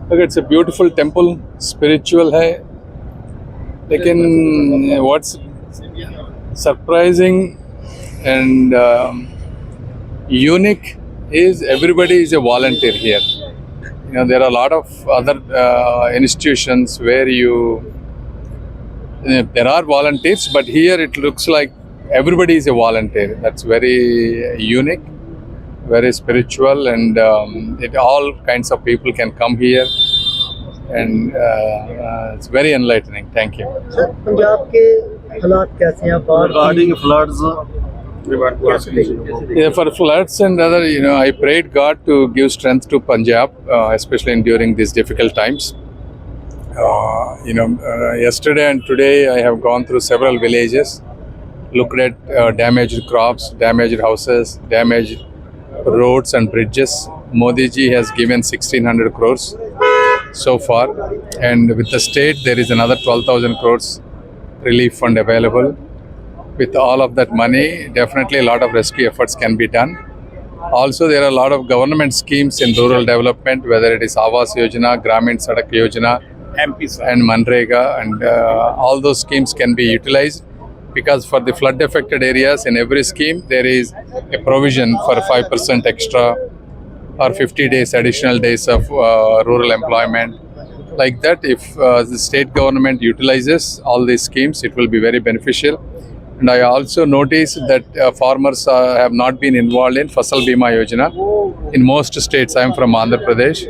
Look, it's a beautiful temple, spiritual है, लेकिन what's surprising and unique is everybody is a volunteer here. You know, there are a lot of other institutions where there are volunteers, but here it looks like everybody is a volunteer. That's very unique, very spiritual, and all kinds of people can come here, and it's very enlightening. Thank you. Sir Punjab के हालात कैसे हैं regarding floods? Yeah, for floods and other, I prayed God to give strength to Punjab, especially during these difficult times. Yesterday and today I have gone through several villages, looked at damaged crops, damaged houses, damaged roads and bridges. Modi ji has given 1,600 crores so far, and with the state there is another 12,000 crores relief fund available. With all of that money, definitely a lot of rescue efforts can be done. Also, there are a lot of government schemes in rural development, whether it is Awas Yojana, Gramin Sadak Yojana, and Manrega, and all those schemes can be utilized, because for the flood affected areas, in every scheme there is a provision for 5% extra or 50 days additional days of rural employment. Like that, if the state government utilizes all these schemes, it will be very beneficial. And I also noticed that farmers have not been involved in Fasal Bima Yojana in most states. I am from Andhra Pradesh.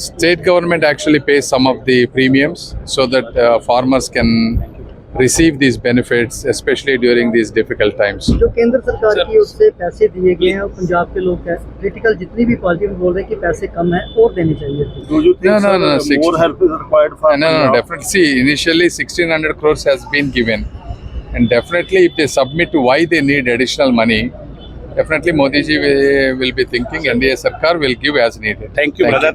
State government actually pays some of the premiums so that farmers can receive these benefits, especially during these difficult times. जो केंद्र सरकार की ओर से पैसे दिए गए हैं और पंजाब के लोग क्रिटिकल जितनी भी पार्टी में बोल रहे हैं कि पैसे कम है और देने चाहिए थे. Do you think more help is required for No, Punjab? definitely. See, initially 1,600 crores has been given, and definitely if they submit why they need additional money, definitely Modi ji will be thinking, and the Sarkar will give as needed. Thank you, brother.